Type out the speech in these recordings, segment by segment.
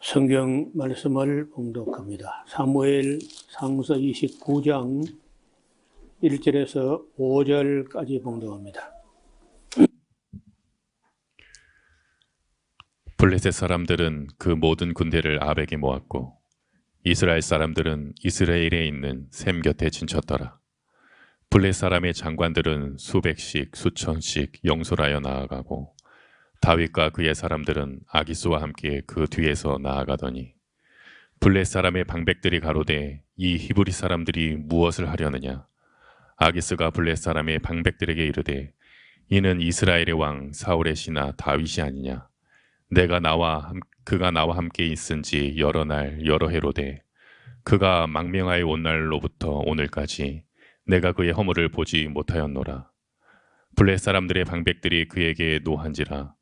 성경 말씀을 봉독합니다. 사무엘 상서 29장 1절에서 5절까지 봉독합니다. 블레셋 사람들은 그 모든 군대를 아벡에 모았고 이스라엘 사람들은 이스라엘에 있는 셈 곁에 진쳤더라. 블레셋 사람의 장관들은 수백씩 수천씩 영솔하여 나아가고 다윗과 그의 사람들은 아기스와 함께 그 뒤에서 나아가더니 블레셋 사람의 방백들이 가로되 이 히브리 사람들이 무엇을 하려느냐. 아기스가 블레셋 사람의 방백들에게 이르되 이는 이스라엘의 왕 사울의 신하 다윗이 아니냐. 그가 나와 함께 있은지 여러 날 여러 해로되 그가 망명하여 온 날로부터 오늘까지 내가 그의 허물을 보지 못하였노라. 블레셋 사람들의 방백들이 그에게 노한지라.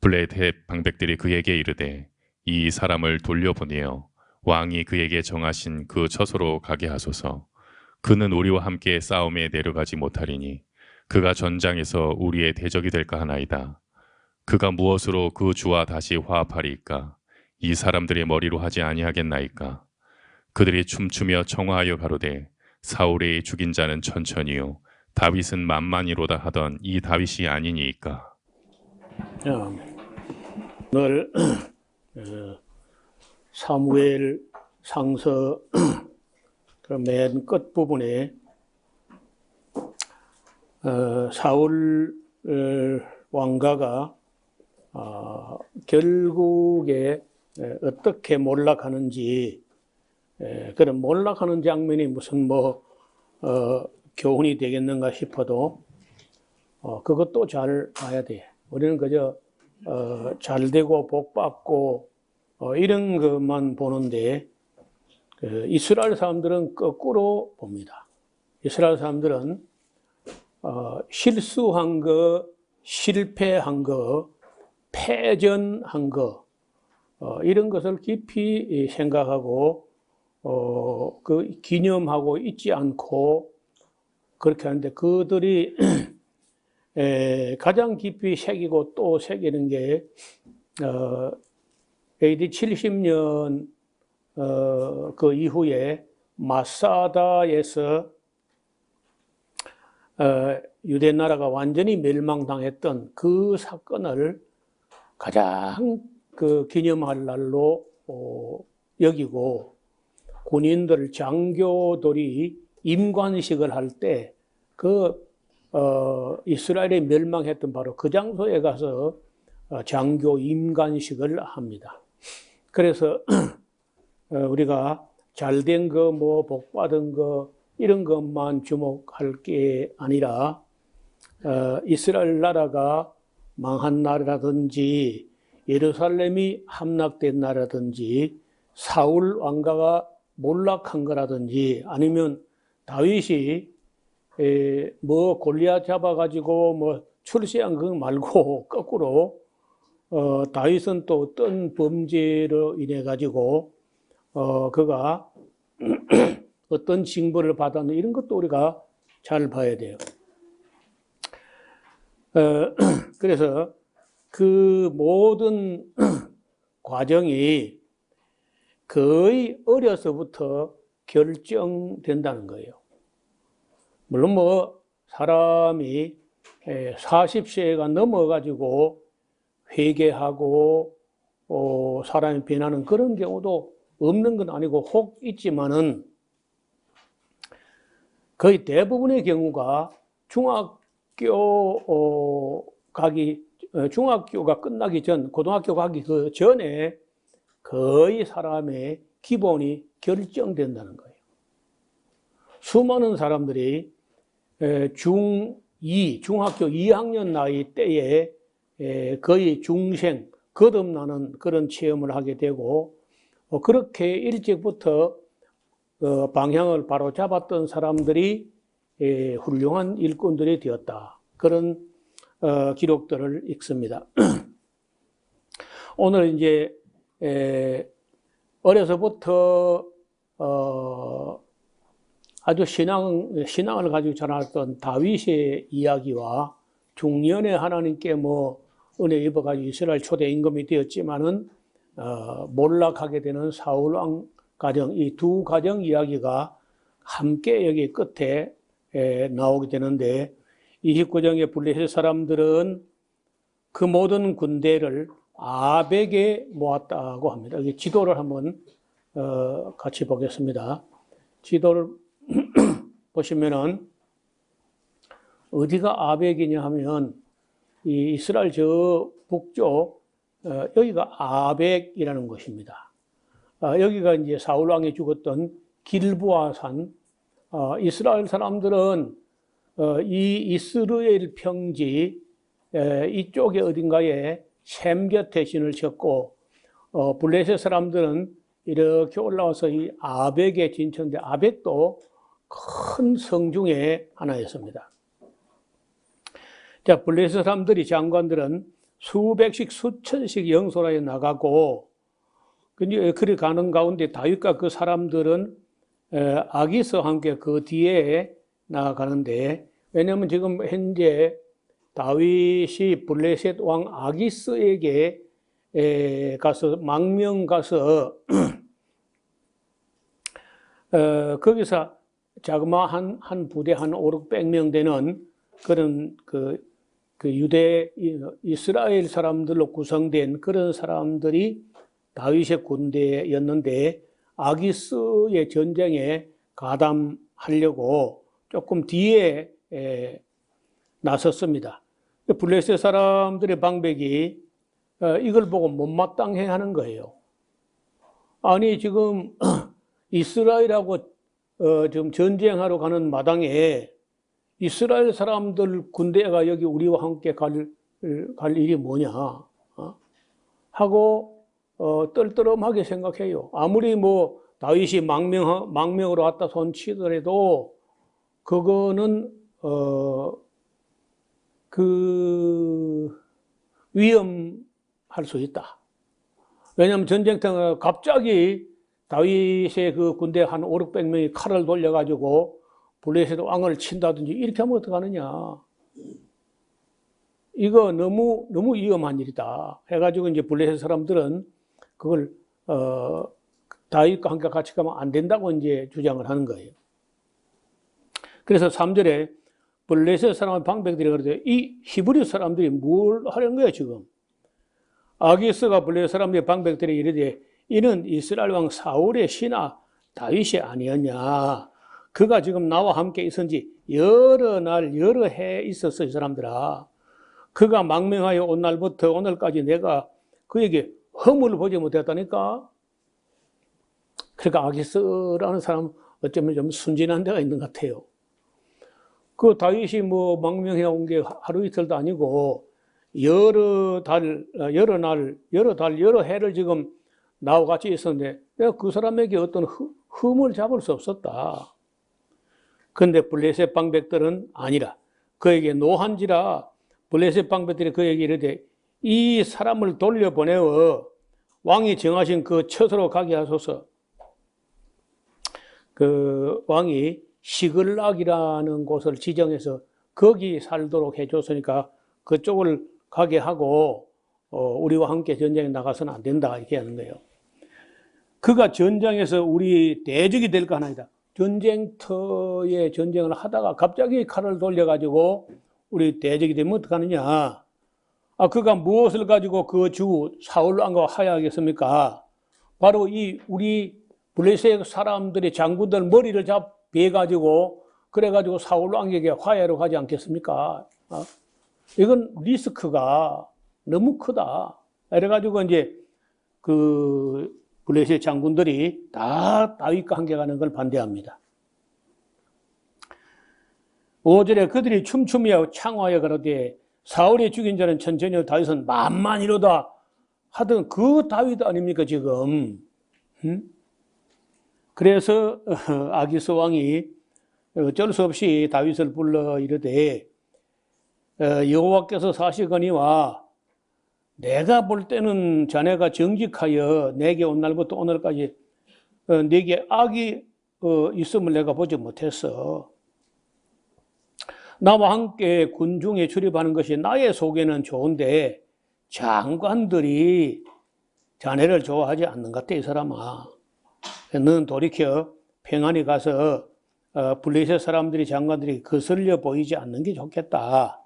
블레셋 방백들이 그에게 이르되 이 사람을 돌려보내어 왕이 그에게 정하신 그 처소로 가게 하소서. 그는 우리와 함께 싸움에 내려가지 못하리니 그가 전장에서 우리의 대적이 될까 하나이다. 그가 무엇으로 그 주와 다시 화합하리이까? 이 사람들의 머리로 하지 아니하겠나이까? 그들이 춤추며 청하하여 가로되 사울의 죽인 자는 천천히요 다윗은 만만이로다 하던 이 다윗이 아니니이까? 오늘 사무엘 상서 맨 끝부분에 사울 왕가가 결국에 어떻게 몰락하는지, 그런 몰락하는 장면이 무슨 교훈이 되겠는가 싶어도 그것도 잘 봐야 돼. 우리는 그저 잘 되고 복 받고 이런 것만 보는데 이스라엘 사람들은 거꾸로 봅니다. 이스라엘 사람들은 실수한 거, 실패한 거, 패전한 거 이런 것을 깊이 생각하고 그 기념하고 있지 않고 그렇게 하는데 그들이 가장 깊이 새기고 또 새기는 게 AD 70년 그 이후에 마사다에서 유대 나라가 완전히 멸망당했던 그 사건을 가장 그 기념할 날로 여기고 군인들, 장교들이 임관식을 할 때 이스라엘이 멸망했던 바로 그 장소에 가서 장교 임관식을 합니다. 그래서 우리가 잘된 거, 복 받은 거 이런 것만 주목할 게 아니라 이스라엘 나라가 망한 나라라든지 예루살렘이 함락된 나라든지 사울 왕가가 몰락한 거라든지 아니면 다윗이 골리앗 잡아가지고 출세한 거 말고 거꾸로 다윗은 또 어떤 범죄로 인해 가지고 그가 어떤 징벌을 받았는지 이런 것도 우리가 잘 봐야 돼요. 그래서 그 모든 과정이 거의 어려서부터 결정된다는 거예요. 물론 사람이 40세가 넘어가지고 회개하고 사람이 변하는 그런 경우도 없는 건 아니고 혹 있지만은 거의 대부분의 경우가 중학교가 끝나기 전, 고등학교 가기 그 전에 거의 사람의 기본이 결정된다는 거예요. 수많은 사람들이 중학교 2학년 나이 때에 거의 중생, 거듭나는 그런 체험을 하게 되고 그렇게 일찍부터 방향을 바로 잡았던 사람들이 훌륭한 일꾼들이 되었다. 그런 기록들을 읽습니다. 오늘 이제 어려서부터 아주 신앙을 가지고 자랐던 다윗의 이야기와 중년에 하나님께 은혜 입어가지고 이스라엘 초대 임금이 되었지만은 몰락하게 되는 사울 왕 가정, 이 두 가정 이야기가 함께 여기 끝에 나오게 되는데 29장의 블레셋 사람들은 그 모든 군대를 아벡에 모았다고 합니다. 여기 지도를 한번 같이 보겠습니다. 지도를 보시면은 어디가 아벡이냐 하면 이 이스라엘 저 북쪽 여기가 아벡이라는 것입니다. 여기가 이제 사울 왕이 죽었던 길보아 산. 이스라엘 사람들은 이 이스라엘 평지 이쪽에 어딘가에 셈 곁에 진을 쳤고 블레셋 사람들은 이렇게 올라와서 이 아벡에 진쳤는데 아벡도 큰 성 중에 하나였습니다. 자, 블레셋 사람들이 장관들은 수백씩 수천씩 영솔하여 나가고 그리 가는 가운데 다윗과 그 사람들은 아기스와 함께 그 뒤에 나아가는데 왜냐하면 지금 현재 다윗이 블레셋 왕 아기스에게 가서 망명 가서 거기서 자그마 한 부대 한 500~600명 되는 그런 그 유대 이스라엘 사람들로 구성된 그런 사람들이 다윗의 군대였는데 아기스의 전쟁에 가담하려고 조금 뒤에 나섰습니다. 블레셋 사람들의 방백이 이걸 보고 못마땅해 하는 거예요. 아니 지금 이스라엘하고 지금 전쟁하러 가는 마당에 이스라엘 사람들 군대가 여기 우리와 함께 갈 일이 뭐냐 하고 떨떠름하게 생각해요. 아무리 뭐 다윗이 망명으로 왔다 손치더라도 그거는 위험할 수 있다. 왜냐하면 전쟁터가 갑자기 다윗의 그 군대 한 500~600명이 칼을 돌려가지고 블레셋 왕을 친다든지 이렇게 하면 어떡하느냐. 이거 너무 위험한 일이다. 해가지고 이제 블레셋 사람들은 그걸 다윗과 함께 같이 가면 안 된다고 이제 주장을 하는 거예요. 그래서 3절에 블레셋 사람의 방백들이 그러죠. 이 히브리 사람들이 뭘 하려는 거예요, 지금? 아기스가 블레셋 사람의 방백들이 이르되 이는 이스라엘 왕 사울의 신하 다윗이 아니었냐. 그가 지금 나와 함께 있은지 여러 날 여러 해 있었어, 이 사람들아. 그가 망명하여 온 날부터 오늘까지 내가 그에게 허물을 보지 못했다니까. 그러니까 아기스라는 사람 어쩌면 좀 순진한 데가 있는 것 같아요. 그 다윗이 뭐 망명해 온 게 하루 이틀도 아니고 여러 달, 여러 해를 지금 나와 같이 있었는데 내가 그 사람에게 어떤 흠을 잡을 수 없었다. 그런데 블레셋 방백들은 아니라 그에게 노한지라 블레셋 방백들이 그에게 이르되 이 사람을 돌려보내어 왕이 정하신 그 처소로 가게 하소서. 그 왕이 시글락이라는 곳을 지정해서 거기 살도록 해줬으니까 그쪽을 가게 하고 우리와 함께 전쟁에 나가서는 안 된다 이렇게 하는 거예요. 그가 전장에서 우리 대적이 될까 하나이다. 전쟁터에 전쟁을 하다가 갑자기 칼을 돌려가지고 우리 대적이 되면 어떡하느냐. 그가 무엇을 가지고 그 주 사울 왕과 화해하겠습니까? 바로 이 우리 블레셋 사람들의 장군들 머리를 베가지고 그래가지고 사울 왕에게 화해로 가지 않겠습니까? 이건 리스크가 너무 크다. 이래가지고 이제 그 블레셋 장군들이 다 다윗과 함께 가는 걸 반대합니다. 5절에 그들이 춤추며 창화하여 가로되 사울이 죽인 자는 천천히 다윗은 만만이로다 하던 그 다윗 아닙니까 지금? 그래서 아기스 왕이 어쩔 수 없이 다윗을 불러 이르되 여호와께서 사시거니와 내가 볼 때는 자네가 정직하여 내게 온 날부터 오늘까지 내게 악이 있음을 내가 보지 못했어. 나와 함께 군중에 출입하는 것이 나의 속에는 좋은데 장관들이 자네를 좋아하지 않는 것 같아, 이 사람아. 너는 돌이켜 평안히 가서 블레셋 사람들이 장관들이 거슬려 보이지 않는 게 좋겠다.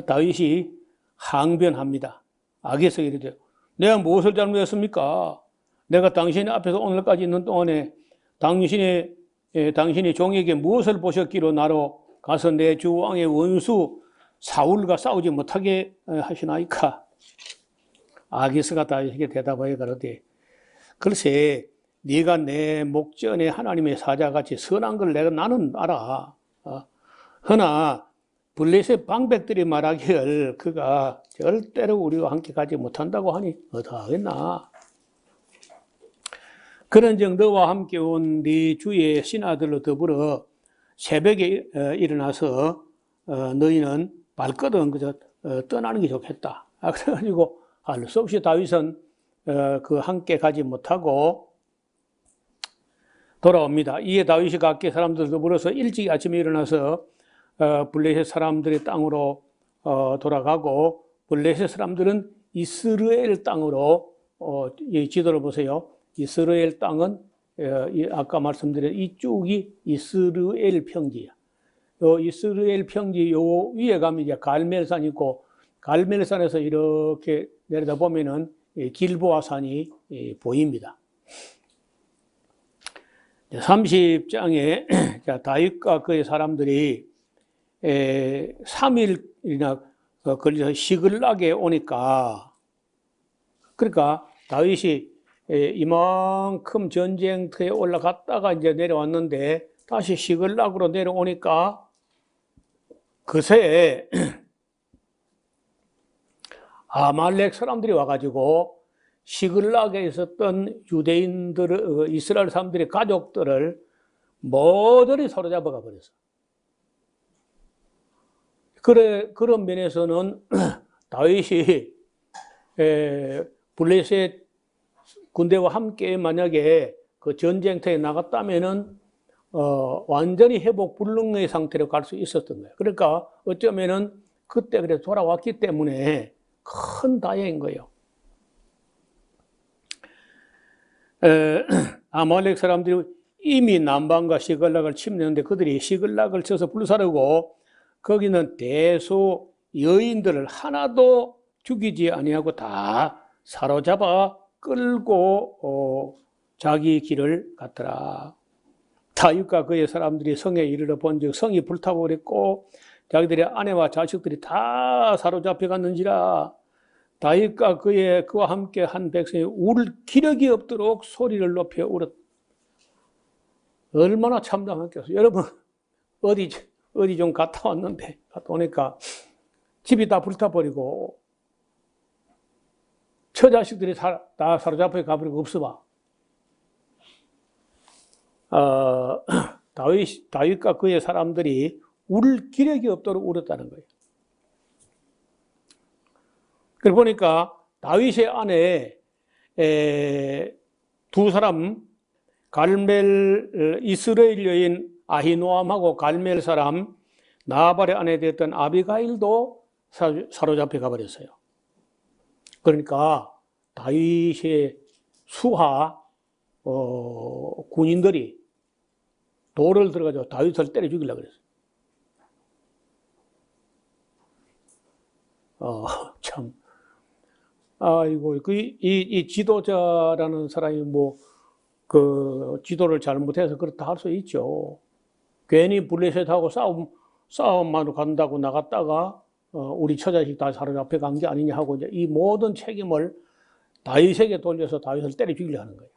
다윗이 항변합니다. 악에서 이르되 내가 무엇을 잘못했습니까? 내가 당신 앞에서 오늘까지 있는 동안에 당신이 종에게 무엇을 보셨기로 나로 가서 내 주 왕의 원수 사울과 싸우지 못하게 하시나이까? 아기스가 다윗에게 대답하여 가로되 글쎄 네가 내 목전에 하나님의 사자같이 선한 걸 나는 알아. 허나 블레셋 방백들이 말하기를 그가 절대로 우리와 함께 가지 못한다고 하니 어떡하겠나. 그런즉 너와 함께 온 네 주의 신하들로 더불어 새벽에 일어나서 너희는 발걸음 그저 떠나는 게 좋겠다. 그래가지고 할 수 없이 다윗은 그 함께 가지 못하고 돌아옵니다. 이에 다윗이 각계 사람들 더불어서 일찍 아침에 일어나서 블레셋 사람들의 땅으로 돌아가고 블레셋 사람들은 이스라엘 땅으로 이 지도를 보세요. 이스라엘 땅은 아까 말씀드린 이쪽이 이스라엘 평지야. 이스라엘 평지 요 위에 가면 이제 갈멜산이 있고 갈멜산에서 이렇게 내려다 보면은 길보아 산이 보입니다. 30장에 다윗과 그의 사람들이 3일이나 걸려서 시글락에 오니까 그러니까 다윗이 이만큼 전쟁터에 올라갔다가 이제 내려왔는데 다시 시글락으로 내려오니까 그새 아말렉 사람들이 와가지고 시글락에 있었던 유대인들, 이스라엘 사람들의 가족들을 모조리 사로잡아가 버렸어. 그런 면에서는 다윗이 블레셋 군대와 함께 만약에 그 전쟁터에 나갔다면은 완전히 회복 불능의 상태로 갈 수 있었던 거예요. 그러니까 어쩌면은 그때 그래 돌아왔기 때문에 큰 다행인 거예요. 아말렉 사람들이 이미 남방과 시글락을 침략했는데 그들이 시글락을 쳐서 불사르고 거기는 대소 여인들을 하나도 죽이지 아니하고 다 사로잡아 끌고 자기 길을 갔더라. 다윗과 그의 사람들이 성에 이르러 본즉 성이 불타고 그랬고 자기들의 아내와 자식들이 다 사로잡혀 갔는지라. 다윗과 그와 함께 한 백성이 울 기력이 없도록 소리를 높여 울었다. 얼마나 참담했겠어요. 여러분 어디 좀 갔다 왔는데 갔다 오니까 집이 다 불타버리고 처자식들이 다 사로잡혀 가버리고 없어봐. 다윗과 그의 사람들이 울 기력이 없도록 울었다는 거예요. 그걸 보니까 다윗의 아내 두 사람 이스라엘 여인 아히노암하고 갈멜 사람 나발의 아내 되었던 아비가일도 사로잡혀 가버렸어요. 그러니까 다윗의 수하 군인들이 돌을 들어가지고 다윗을 때려 죽이려고 그랬어요. 참. 아이고, 이 지도자라는 사람이 그 지도를 잘못해서 그렇다 할 수 있죠. 괜히 블레셋하고 싸움만 간다고 나갔다가 우리 처자식 다 사로잡혀 간 게 아니냐 하고 이제 이 모든 책임을 다윗에게 돌려서 다윗을 때려 죽이려 하는 거예요.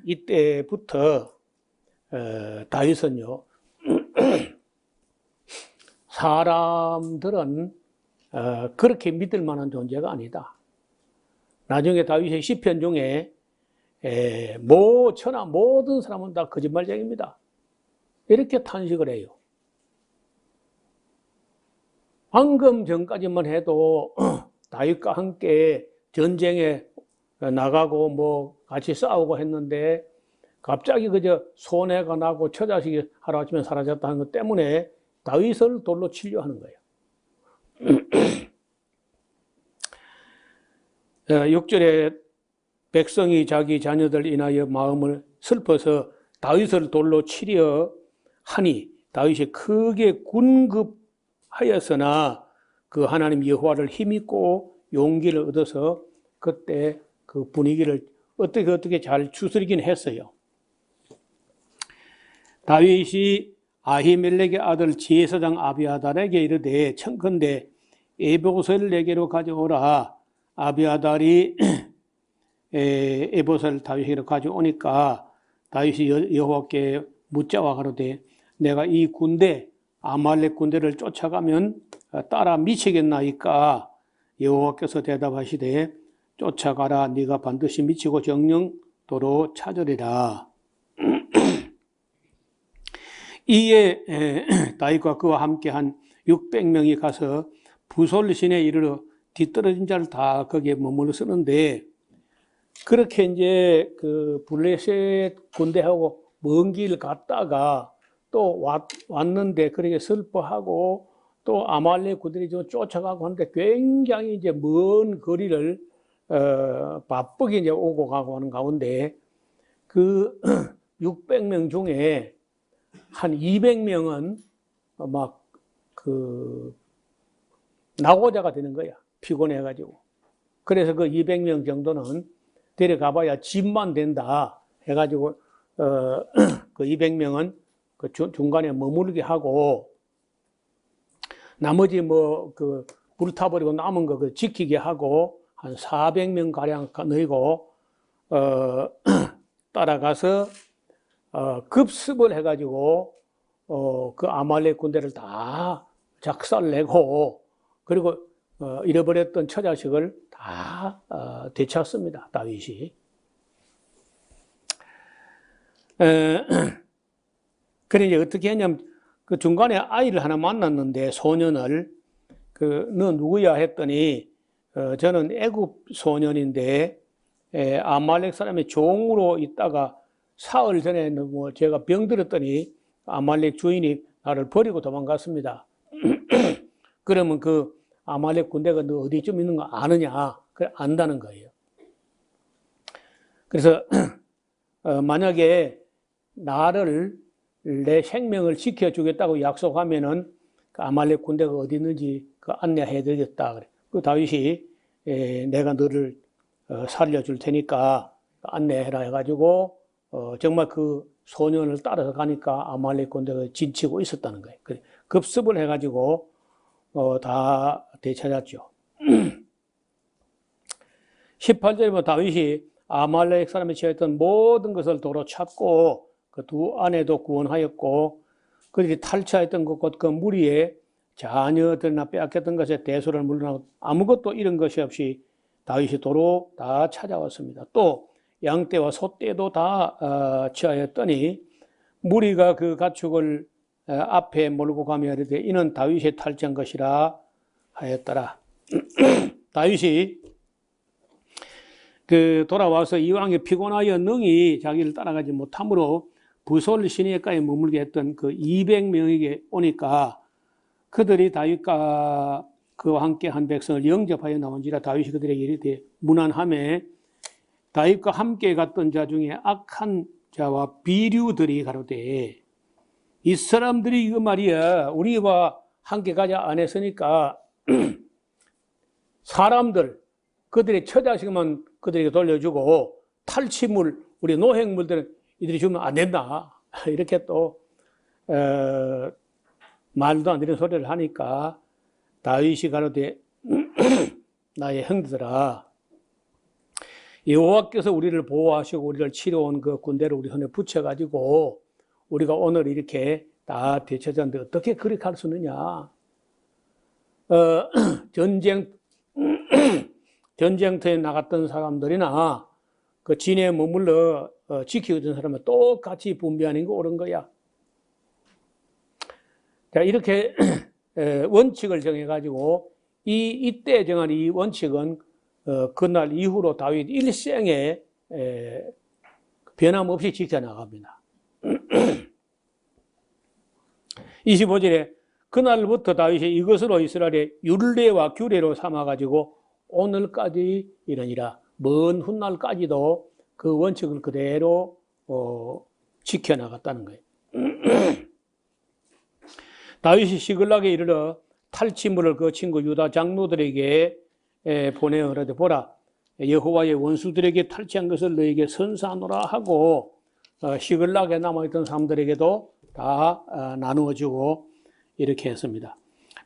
이때부터 다윗은요, 사람들은 그렇게 믿을 만한 존재가 아니다. 나중에 다윗의 시편 중에 천하 모든 사람은 다 거짓말쟁이입니다. 이렇게 탄식을 해요. 방금 전까지만 해도 다윗과 함께 전쟁에 나가고 같이 싸우고 했는데 갑자기 그저 손해가 나고 처자식이 하루아침에 사라졌다는 것 때문에 다윗을 돌로 치려 하는 거예요. 6절에 백성이 자기 자녀들 인하여 마음을 슬퍼서 다윗을 돌로 치려 하니 다윗이 크게 군급하였으나 그 하나님 여호와를 힘입고 용기를 얻어서 그때 그 분위기를 어떻게 잘 추스리긴 했어요. 다윗이 아히멜렉의 아들 제사장 아비아달에게 이르되 청컨대 에봇을 내게로 가져오라. 아비아달이 에봇을 다윗에게로 가져오니까 다윗이 여호와께 묻자와 가로되 내가 이 군대 아말렉 군대를 쫓아가면 따라 미치겠나이까? 여호와께서 대답하시되 쫓아가라. 네가 반드시 미치고 정령도로 찾으리라. 이에 다윗과 그와 함께 한 600명이 가서 부솔 시내에 이르러 뒤떨어진 자를 다 거기에 머물러 쓰는데, 그렇게 이제 그 블레셋 군대하고 먼 길 갔다가 또 왔는데 그렇게 슬퍼하고 또 아말렉 군대들이 좀 쫓아가고 하는데 굉장히 이제 먼 거리를 바쁘게 이제 오고 가고 하는 가운데 그 600명 중에 한 200명은 막 그 낙오자가 되는 거야. 피곤해가지고. 그래서 그 200명 정도는 데려가봐야 집만 된다 해가지고 그 200명은 그 중간에 머무르게 하고 나머지 뭐 그 불타버리고 남은 거 그 지키게 하고 한 400명 가량 넣이고 따라가서 급습을 해가지고 그 아말렉 군대를 다 작살내고 그리고 잃어버렸던 처자식을 다 되찾습니다. 다윗이. 그래 이제 어떻게 했냐면 그 중간에 아이를 하나 만났는데 소년을 너 누구야 했더니 저는 애굽 소년인데 아말렉 사람의 종으로 있다가 사흘 전에 뭐 제가 병들었더니 아말렉 주인이 나를 버리고 도망갔습니다. 그러면 그 아말렉 군대가 너 어디쯤 있는 거 아느냐? 그래 안다는 거예요. 그래서 만약에 나를 내 생명을 지켜주겠다고 약속하면은 그 아말렉 군대가 어디 있는지 그 안내해드리겠다. 그래. 그 다윗이 내가 너를 살려줄 테니까 안내해라 해가지고 정말 그 소년을 따라서 가니까 아말렉 군대가 진치고 있었다는 거예요. 그래. 급습을 해가지고 다 되찾았죠. 18절에 보면 다윗이 아말렉 사람이 취했던 모든 것을 도로 찾고 그 두 아내도 구원하였고 그들이 탈취했던 것 그 무리에 자녀들이나 빼앗겼던 것에 대소를 물러나고 아무것도 잃은 것이 없이 다윗이 도로 다 찾아왔습니다. 또 양떼와 소떼도 다 취하였더니 무리가 그 가축을 앞에 몰고 가며 이르되 이는 다윗이 탈취한 것이라 하였더라. 다윗이 그 돌아와서 이왕에 피곤하여 능히 자기를 따라가지 못함으로 부솔 시내가에 머물게 했던 그 200명에게 오니까 그들이 다윗과 그와 함께 한 백성을 영접하여 나온지라 다윗이 그들에게 이르되 무난함에 다윗과 함께 갔던 자 중에 악한 자와 비류들이 가로되 이 사람들이 이거 말이야 우리와 함께 가자 안 했으니까 사람들 그들의 처자식만 그들에게 돌려주고 탈취물 우리 노획물들은 이들이 주면 안 된다 이렇게 또 말도 안 되는 소리를 하니까 다윗이 가로되 나의 형들아 여호와께서 우리를 보호하시고 우리를 치러온 그 군대를 우리 손에 붙여가지고 우리가 오늘 이렇게 다 되찾았는데 어떻게 그렇게 할 수 있느냐. 전쟁터에 나갔던 사람들이나 그 진에 머물러 지키던 사람은 똑같이 분배하는 거 옳은 거야. 자, 이렇게 원칙을 정해가지고 이때 정한 이 원칙은 그날 이후로 다윗 일생에 변함없이 지켜나갑니다. 25절에 그날부터 다윗이 이것으로 이스라엘의 율례와 규례로 삼아가지고 오늘까지 이러니라. 먼 훗날까지도 그 원칙을 그대로 지켜나갔다는 거예요. 다윗이 시글락에 이르러 탈취물을 그 친구 유다 장로들에게 보내어 그러되 보라, 여호와의 원수들에게 탈취한 것을 너에게 선사하노라 하고 시글락에 남아있던 사람들에게도 다 나누어주고 이렇게 했습니다.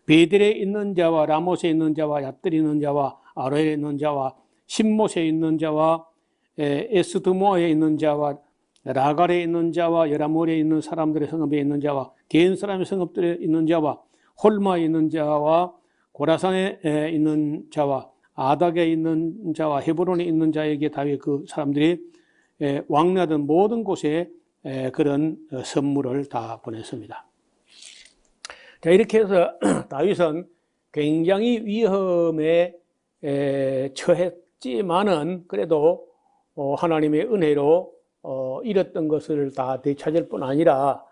베델에 있는 자와 라못에 있는 자와 얏들에 있는 자와 아로에 있는 자와 신못에 있는 자와 에스드모아에 있는 자와 라갈에 있는 자와 여라몰에 있는 사람들의 성읍에 있는 자와 개인 사람의 성읍들에 있는 자와 홀마에 있는 자와 고라산에 있는 자와 아닥에 있는 자와 헤브론에 있는 자에게 다윗 그 사람들이 왕래하던 모든 곳에 그런 선물을 다 보냈습니다. 자, 이렇게 해서 다윗은 굉장히 위험에 처했지만은 그래도 하나님의 은혜로 잃었던 것을 다 되찾을 뿐 아니라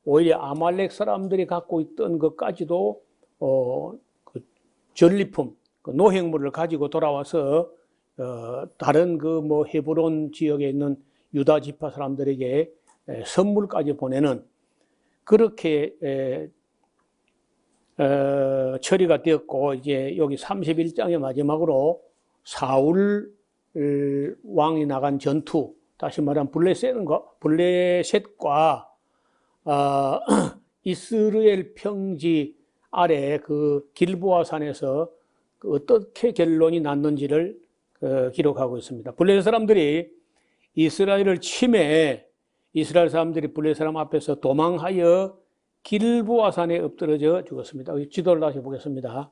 오히려 아말렉 사람들이 갖고 있던 것까지도 그 전리품, 그 노획물을 가지고 돌아와서 다른 그 뭐 헤브론 지역에 있는 유다 지파 사람들에게 선물까지 보내는 그렇게 처리가 되었고, 이제 여기 31장의 마지막으로 사울 왕이 나간 전투, 다시 말하면 블레셋과 이스라엘 평지 아래 그 길보아 산에서 어떻게 결론이 났는지를 기록하고 있습니다. 블레셋 사람들이 이스라엘을 침해, 이스라엘 사람들이 블레셋 사람 앞에서 도망하여 길보아 산에 엎드러져 죽었습니다. 지도를 다시 보겠습니다.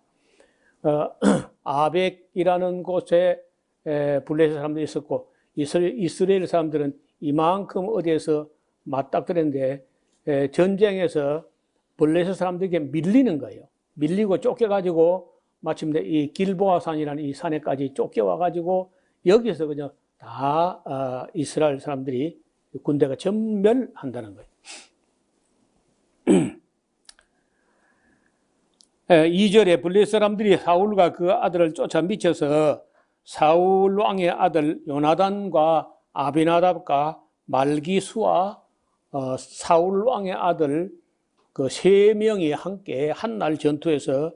아벡이라는 곳에 블레셋 사람들이 있었고, 이스라엘 사람들은 이만큼 어디에서 맞닥뜨렸는데 전쟁에서 블레셋 사람들에게 밀리는 거예요. 밀리고 쫓겨가지고 마침내 이 길보아 산이라는 이 산에까지 쫓겨와가지고 여기서 그냥 다 이스라엘 사람들이 군대가 전멸한다는 거예요. 2절에 블레셋 사람들이 사울과 그 아들을 쫓아 미쳐서 사울 왕의 아들 요나단과 아비나답과 말기수와 사울 왕의 아들 그 세 명이 함께 한날 전투에서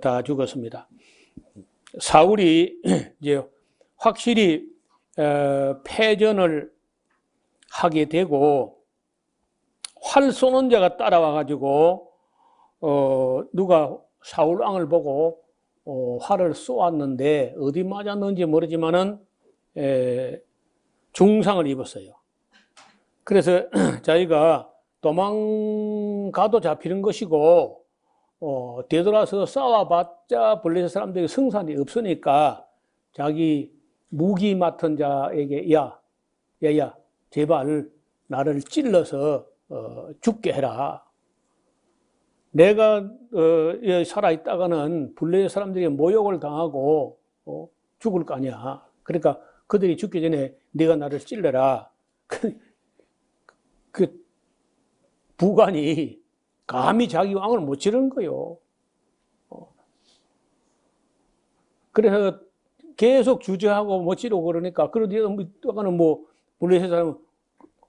다 죽었습니다. 사울이 이제 확실히 패전을 하게 되고 활 쏘는 자가 따라와 가지고 누가 사울 왕을 보고 활을 쏘았는데 어디 맞았는지 모르지만은 중상을 입었어요. 그래서 자기가 도망가도 잡히는 것이고 되돌아서 싸워봤자 블레셋 사람들이 승산이 없으니까 자기 무기 맡은 자에게 야 제발 나를 찔러서 죽게 해라. 내가 살아있다가는 블레셋 사람들에게 모욕을 당하고 죽을 거 아니야. 그러니까 그들이 죽기 전에 네가 나를 찔러라. 그 부관이 감히 자기 왕을 못 찌르는 거예요. 그래서 계속 주저하고 못 찌르고 그러니까 그러다가는 뭐 블레셋 사람은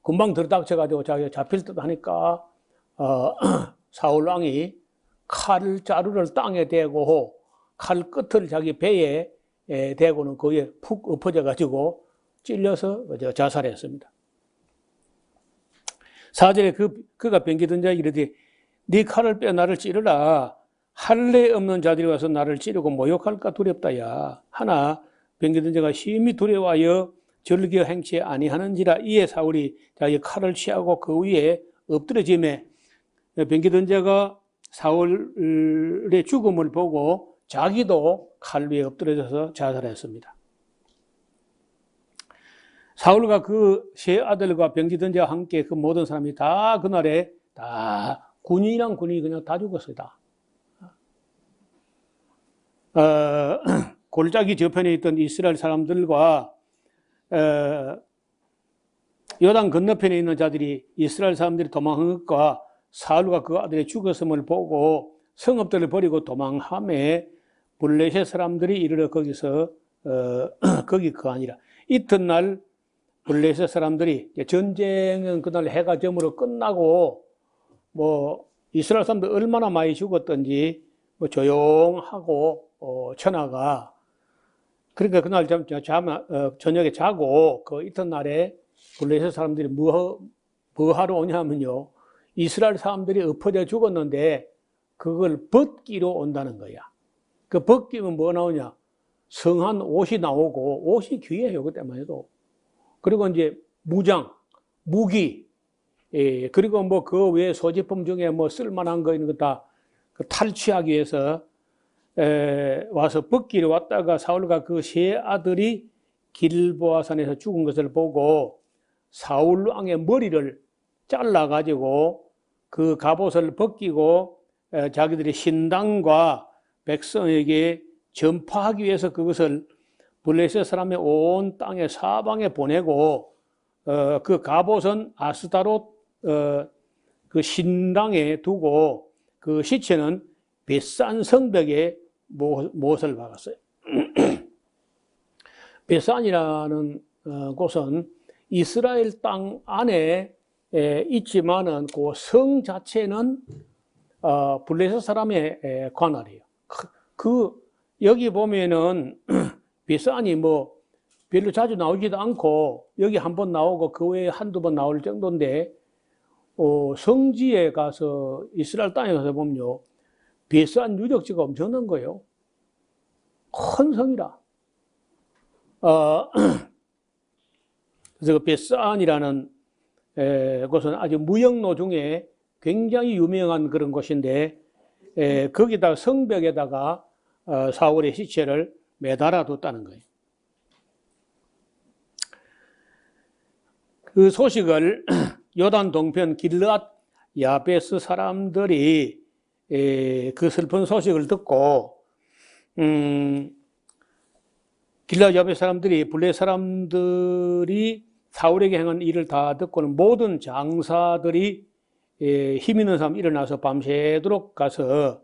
금방 들닥쳐가지고 자기가 잡힐 듯 하니까 사울 왕이 칼 자루를 땅에 대고 칼 끝을 자기 배에 대고는 거기에 푹 엎어져 가지고 찔려서 자살했습니다. 4절에 그가 병기던 자에게 이르되 네 칼을 빼어 나를 찌르라. 할례 없는 자들이 와서 나를 찌르고 모욕할까 두렵다야. 하나 병기던 자가 심히 두려워하여 절겨 행치 아니하는지라. 이에 사울이 자기 칼을 취하고 그 위에 엎드러지매 병기던 자가 사울의 죽음을 보고 자기도 칼 위에 엎드려져서 자살했습니다. 사울과 그 세 아들과 병기던 자와 함께 그 모든 사람이 다 그날에 다 군인이랑 군인이 그냥 다 죽었어요. 다. 골짜기 저편에 있던 이스라엘 사람들과 요단 건너편에 있는 자들이 이스라엘 사람들이 도망한 것과 사울과 그 아들의 죽었음을 보고 성읍들을 버리고 도망함에 블레셋 사람들이 이르러 거기서 거기 그 아니라 이튿날 블레셋 사람들이 전쟁은 그날 해가 저물어 끝나고 뭐 이스라엘 사람들 얼마나 많이 죽었던지 뭐 조용하고 천하가 그러니까 그날 저녁에 자고 그 이튿날에 블레셋 사람들이 뭐 하러 오냐면요 이스라엘 사람들이 엎어져 죽었는데 그걸 벗기로 온다는 거야. 그 벗기면 뭐 나오냐? 성한 옷이 나오고 옷이 귀해요 그때만 해도. 그리고 이제 무장, 무기, 그리고 뭐 그 외에 소지품 중에 뭐 쓸만한 거 있는 거 다 탈취하기 위해서 와서 벗기로 왔다가 사울과 그 세 아들이 길보아산에서 죽은 것을 보고 사울 왕의 머리를 잘라가지고 그 갑옷을 벗기고 자기들의 신당과 백성에게 전파하기 위해서 그것을 블레셋 사람의 온 땅의 사방에 보내고 그 갑옷은 아스타롯 그 신당에 두고 그 시체는 벳산 성벽에 못을 박았어요. 벳산이라는 곳은 이스라엘 땅 안에 있지만은 그 성 자체는 블레셋 사람의 관할이에요. 여기 보면은 벳산이 뭐 별로 자주 나오지도 않고 여기 한 번 나오고 그 외에 한두 번 나올 정도인데 성지에 가서 이스라엘 땅에 가서 보면요 벳산 유적지가 엄청난 거예요. 큰 성이라. 그래서 그 벳산이라는 곳은 아주 무역로 중에 굉장히 유명한 그런 곳인데 거기다 성벽에다가 사울의 시체를 매달아 뒀다는 거예요. 그 소식을 요단 동편 길르앗 야베스 사람들이 그 슬픈 소식을 듣고 길르앗 야베스 사람들이 블레 사람들이 사울에게 행한 일을 다 듣고는 모든 장사들이 힘 있는 사람 일어나서 밤새도록 가서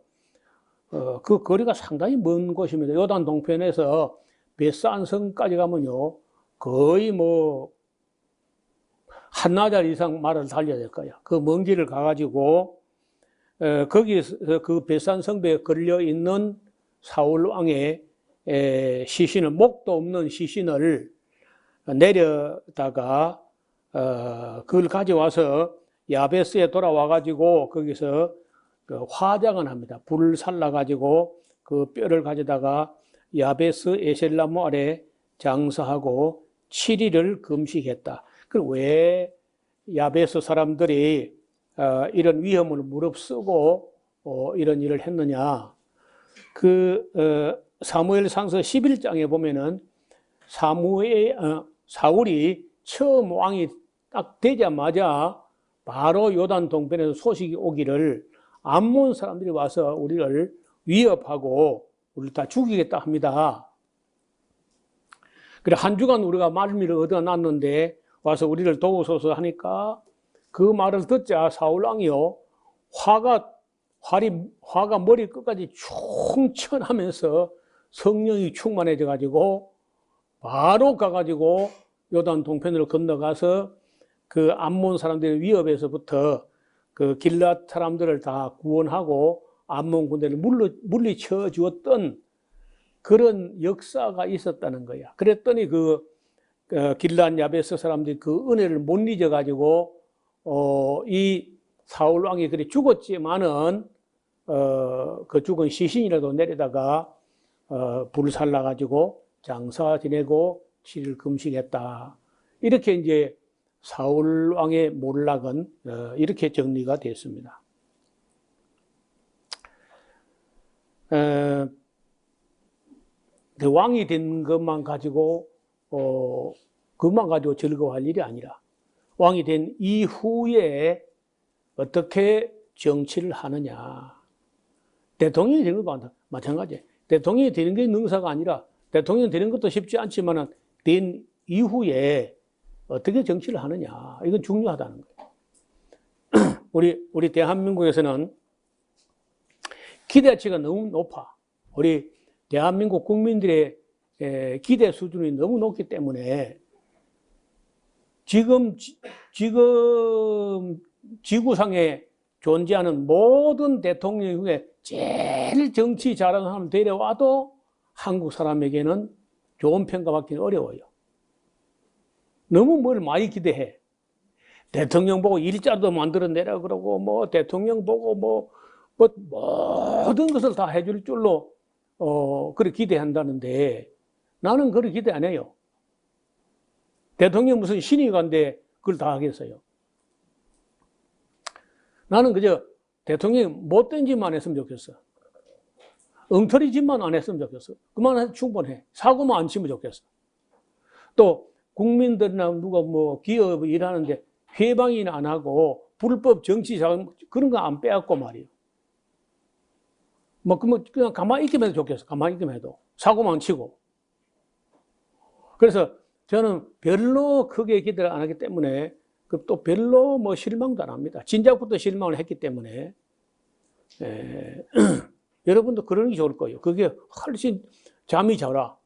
그 거리가 상당히 먼 곳입니다. 요단 동편에서 벳산 성까지 가면요 거의 뭐 한나절 이상 말을 달려야 될 거야. 그 먼 길을 가가지고 거기서 그 벳산 성벽에 걸려 있는 사울 왕의 시신을 목도 없는 시신을 내려다가 그걸 가져와서 야베스에 돌아와가지고 거기서 그 화장을 합니다. 불을 살라가지고 그 뼈를 가져다가 야베스 에셀나무 아래 장사하고 7일을 금식했다. 그럼 왜 야베스 사람들이 이런 위험을 무릅쓰고 이런 일을 했느냐? 사무엘상서 11장에 보면은 사울이 처음 왕이 딱 되자마자 바로 요단 동편에서 소식이 오기를 암몬 사람들이 와서 우리를 위협하고 우리를 다 죽이겠다 합니다. 그래 한 주간 우리가 말미를 얻어놨는데 와서 우리를 도우소서 하니까 그 말을 듣자 사울 왕이요 화가 머리 끝까지 충천하면서 성령이 충만해져 가지고 바로 가가지고 요단 동편으로 건너가서 그 암몬 사람들의 위협에서부터 그 길앗 사람들을 다 구원하고 암몬 군대를 물리쳐 주었던 그런 역사가 있었다는 거야. 그랬더니 길앗 야베스 사람들이 그 은혜를 못 잊어가지고 이 사울 왕이 그래 죽었지만은 그 죽은 시신이라도 내려다가 불을 살라가지고 장사 지내고 7일 금식했다. 이렇게 이제 사울 왕의 몰락은 이렇게 정리가 됐습니다. 왕이 된 것만 가지고 즐거워할 일이 아니라 왕이 된 이후에 어떻게 정치를 하느냐. 대통령이 되는 것도 마찬가지예요. 대통령이 되는 게 능사가 아니라 대통령이 되는 것도 쉽지 않지만 된 이후에 어떻게 정치를 하느냐. 이건 중요하다는 거예요. 우리 대한민국에서는 기대치가 너무 높아. 우리 대한민국 국민들의 기대 수준이 너무 높기 때문에 지금 지구상에 존재하는 모든 대통령 중에 제일 정치 잘하는 사람 데려와도 한국 사람에게는 좋은 평가받기는 어려워요. 너무 뭘 많이 기대해. 대통령 보고 일자리도 만들어내라 그러고, 뭐, 대통령 보고, 뭐, 모든 것을 다 해줄 줄로, 그렇게 기대한다는데, 나는 그렇게 기대 안 해요. 대통령 무슨 신이 간데 그걸 다 하겠어요. 나는 그저 대통령이 못된 짓만 했으면 좋겠어. 엉터리 짓만 안 했으면 좋겠어. 그만해서 충분해. 사고만 안 치면 좋겠어. 또, 국민들이나 누가 뭐 기업 일하는데 회방이나 안 하고 불법 정치 자금 그런 거 안 빼앗고 말이에요. 뭐 그냥 가만히 있기만 해도 좋겠어. 가만히 있기만 해도 사고만 치고. 그래서 저는 별로 크게 기대를 안 하기 때문에 또 별로 뭐 실망도 안 합니다. 진작부터 실망을 했기 때문에 여러분도 그러는 게 좋을 거예요. 그게 훨씬 잠이 잘 와.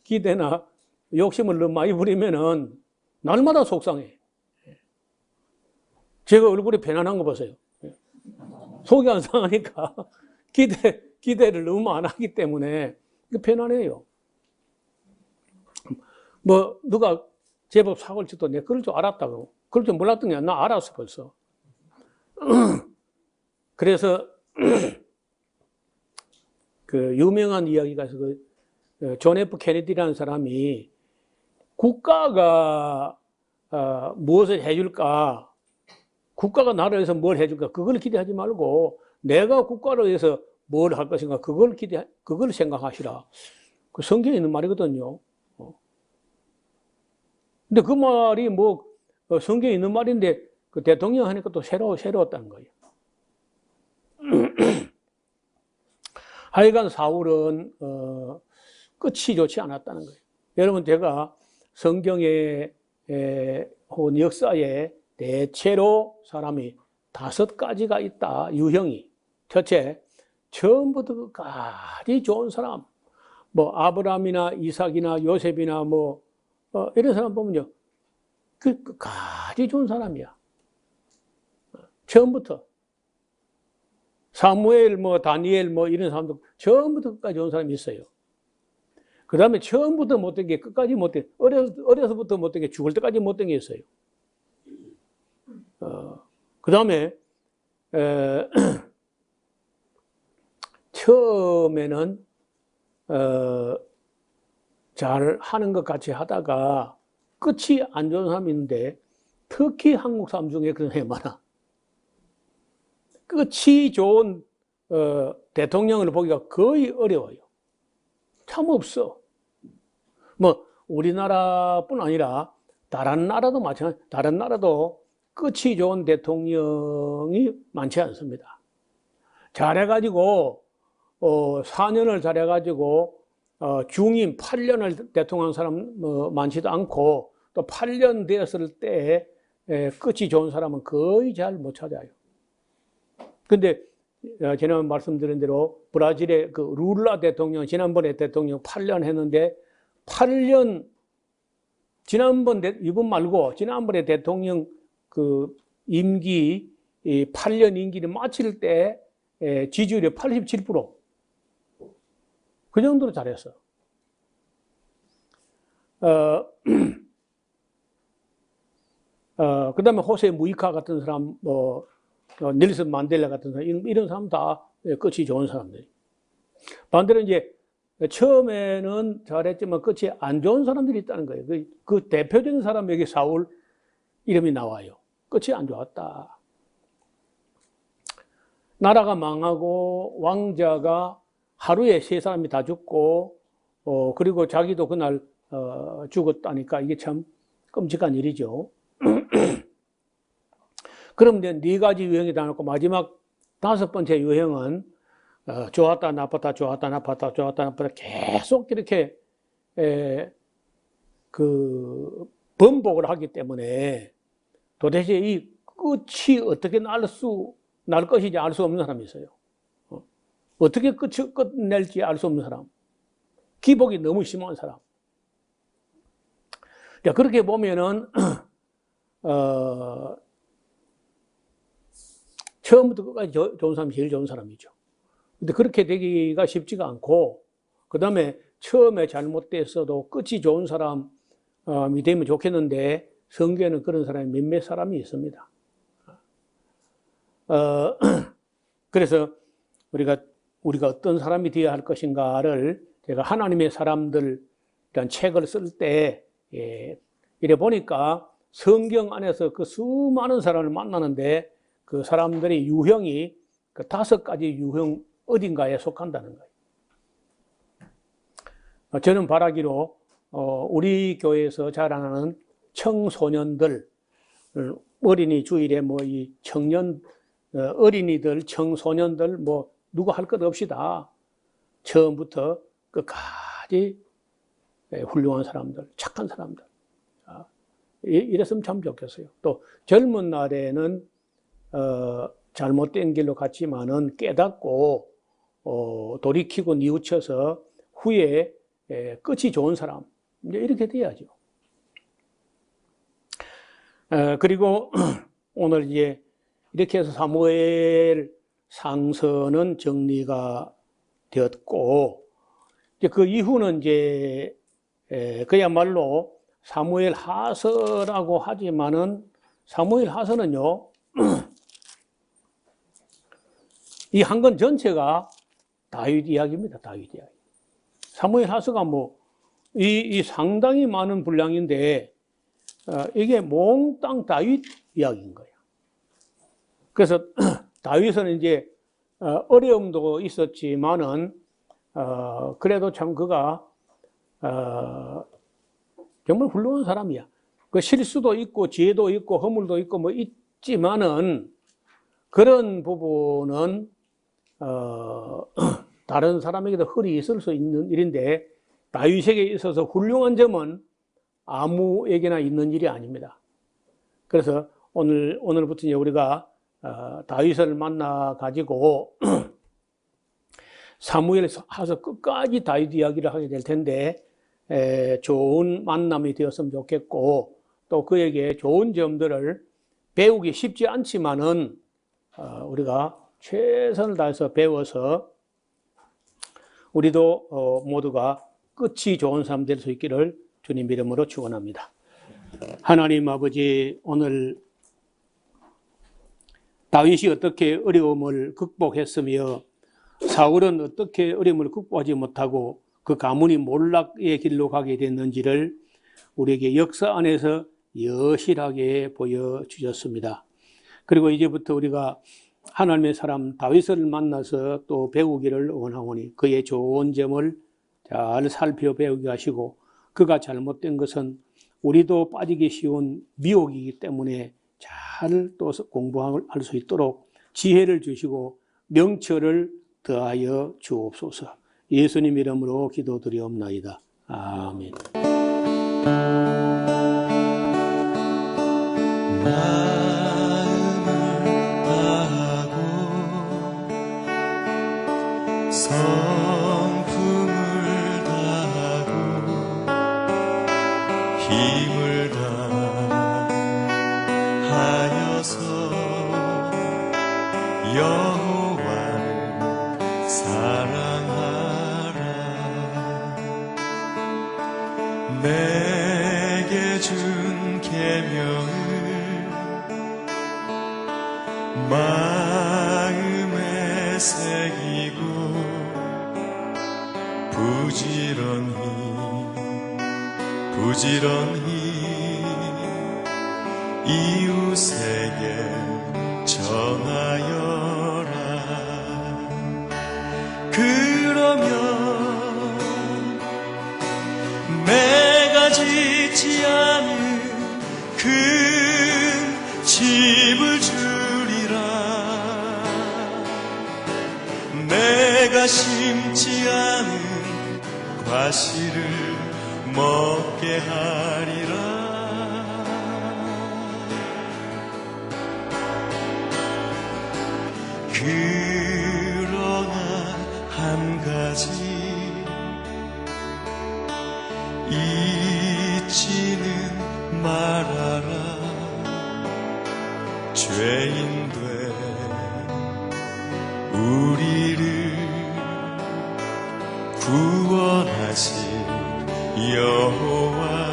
기대나 욕심을 너무 많이 부리면은 날마다 속상해. 제가 얼굴이 편안한 거 보세요. 속이 안 상하니까 기대를 너무 안 하기 때문에 편안해요. 뭐 누가 제법 사고를 쳐도 내가 그럴 줄 알았다고. 그럴 줄 몰랐던 게 나 알았어 벌써. 그래서 그 유명한 이야기가 있어. 존 F 케네디라는 사람이 국가가 무엇을 해줄까, 국가가 나를 위해서 뭘 해줄까, 그걸 기대하지 말고 내가 국가를 위해서 뭘 할 것인가, 그걸 생각하시라. 그 성경에 있는 말이거든요. 근데 그 말이 뭐 성경에 있는 말인데 그 대통령 하니까 또 새로웠다는 거예요. 하여간 사울은 끝이 좋지 않았다는 거예요. 여러분, 제가 성경의 혹은 역사에 대체로 사람이 5가지가 있다. 유형이. 첫째, 처음부터 끝까지 좋은 사람. 뭐 아브라함이나 이삭이나 요셉이나 뭐 이런 사람 보면요, 끝까지 좋은 사람이야. 처음부터. 사무엘, 뭐 다니엘, 뭐 이런 사람도 처음부터 끝까지 좋은 사람이 있어요. 그 다음에 처음부터 못된 게 끝까지 못된, 어려서부터 못된 게 죽을 때까지 못된 게 있어요. 그 다음에 처음에는 잘 하는 것 같이 하다가 끝이 안 좋은 사람이 있는데, 특히 한국 사람 중에 그런 사람이 많아. 끝이 좋은 대통령을 보기가 거의 어려워요. 참 없어. 뭐 우리나라뿐 아니라 다른 나라도 마찬가지. 다른 나라도 끝이 좋은 대통령이 많지 않습니다. 잘해가지고 4년을 잘해가지고 중임 8년을 대통령 사람 많지도 않고, 또 8년 되었을 때 끝이 좋은 사람은 거의 잘 못 찾아요. 근데 지난번 말씀드린 대로 브라질의 그 룰라 대통령, 지난번에 대통령 8년 했는데 8년, 이번 말고 지난번에 대통령 그 임기 8년 임기를 마칠 때 지지율이 87%. 그 정도로 잘했어. 그 다음에 호세 무이카 같은 사람, 넬슨 만델라 같은 사람, 이런 사람 다 끝이 좋은 사람들이. 반대로 이제 처음에는 잘했지만 끝이 안 좋은 사람들이 있다는 거예요. 그 대표적인 사람, 여기 사울 이름이 나와요. 끝이 안 좋았다. 나라가 망하고 왕자가 하루에 3사람이 다 죽고, 그리고 자기도 그날 죽었다니까 이게 참 끔찍한 일이죠. 그럼 이제 4가지 유형이 다 나왔고, 마지막 5번째 유형은 좋았다 나빴다 좋았다 나빴다 좋았다 나빴다 계속 이렇게 번복을 하기 때문에 도대체 이 끝이 어떻게 날 것인지 알 수 없는 사람이 있어요. 어떻게 끝낼지 알 수 없는 사람, 기복이 너무 심한 사람. 자, 그렇게 보면은 처음부터 끝까지 좋은 사람이 제일 좋은 사람이죠. 근데 그렇게 되기가 쉽지가 않고, 그 다음에 처음에 잘못됐어도 끝이 좋은 사람이 되면 좋겠는데, 성경에는 그런 사람이 몇몇 사람이 있습니다. 그래서 우리가 어떤 사람이 되어야 할 것인가를 제가 하나님의 사람들이란 책을 쓸 때, 이래 보니까 성경 안에서 그 수많은 사람을 만나는데 그 사람들의 유형이 그 5가지 유형 어딘가에 속한다는 거예요. 저는 바라기로 우리 교회에서 자라나는 청소년들, 어린이 주일에 뭐 이 청년, 어린이들, 청소년들 뭐 누구 할 것 없이 다 처음부터 끝까지 훌륭한 사람들, 착한 사람들. 이랬으면 참 좋겠어요. 또 젊은 날에는 잘못된 길로 갔지만은 깨닫고 돌이키고 뉘우쳐서 후에 끝이 좋은 사람, 이제 이렇게 돼야죠. 그리고 오늘 이제 이렇게 해서 사무엘 상서는 정리가 되었고, 이제 그 이후는 이제 그야말로 사무엘 하서라고 하지만은 사무엘 하서는요, 이 한 권 전체가 다윗 이야기입니다. 다윗 이야기. 사무엘 하서가 뭐 이 상당히 많은 분량인데 이게 몽땅 다윗 이야기인 거예요. 그래서 다윗은 이제 어려움도 있었지만은 그래도 참 그가 정말 훌륭한 사람이야. 그 실수도 있고 지혜도 있고 허물도 있고 뭐 있지만은 그런 부분은 다른 사람에게도 흠이 있을 수 있는 일인데 다윗에게 있어서 훌륭한 점은 아무에게나 있는 일이 아닙니다. 그래서 오늘부터 이제 우리가 다윗을 만나 가지고 사무엘 하서 끝까지 다윗 이야기를 하게 될 텐데 좋은 만남이 되었으면 좋겠고 또 그에게 좋은 점들을 배우기 쉽지 않지만은 우리가 최선을 다해서 배워서 우리도 모두가 끝이 좋은 사람 될 수 있기를 주님 이름으로 축원합니다. 하나님 아버지, 오늘 다윗이 어떻게 어려움을 극복했으며 사울은 어떻게 어려움을 극복하지 못하고 그 가문이 몰락의 길로 가게 됐는지를 우리에게 역사 안에서 여실하게 보여주셨습니다. 그리고 이제부터 우리가 하나님의 사람 다윗을 만나서 또 배우기를 원하오니 그의 좋은 점을 잘 살펴 배우게 하시고 그가 잘못된 것은 우리도 빠지기 쉬운 미혹이기 때문에 잘 또 공부할 수 있도록 지혜를 주시고 명철을 더하여 주옵소서. 예수님 이름으로 기도드리옵나이다. 아멘. 성품을 다하고 힘을 다하여서 여호와를 사랑하라. 내게 준 계명을 마음에 새기고 부지런히 이웃에게 전하여라. 그러면 내가 짓지 않은 큰 집을 주리라. 내가 심지 않은 과실을 먹게 하리라. 그러나 잊지는 말아라. 죄인 된 우리를 구원하신 여호와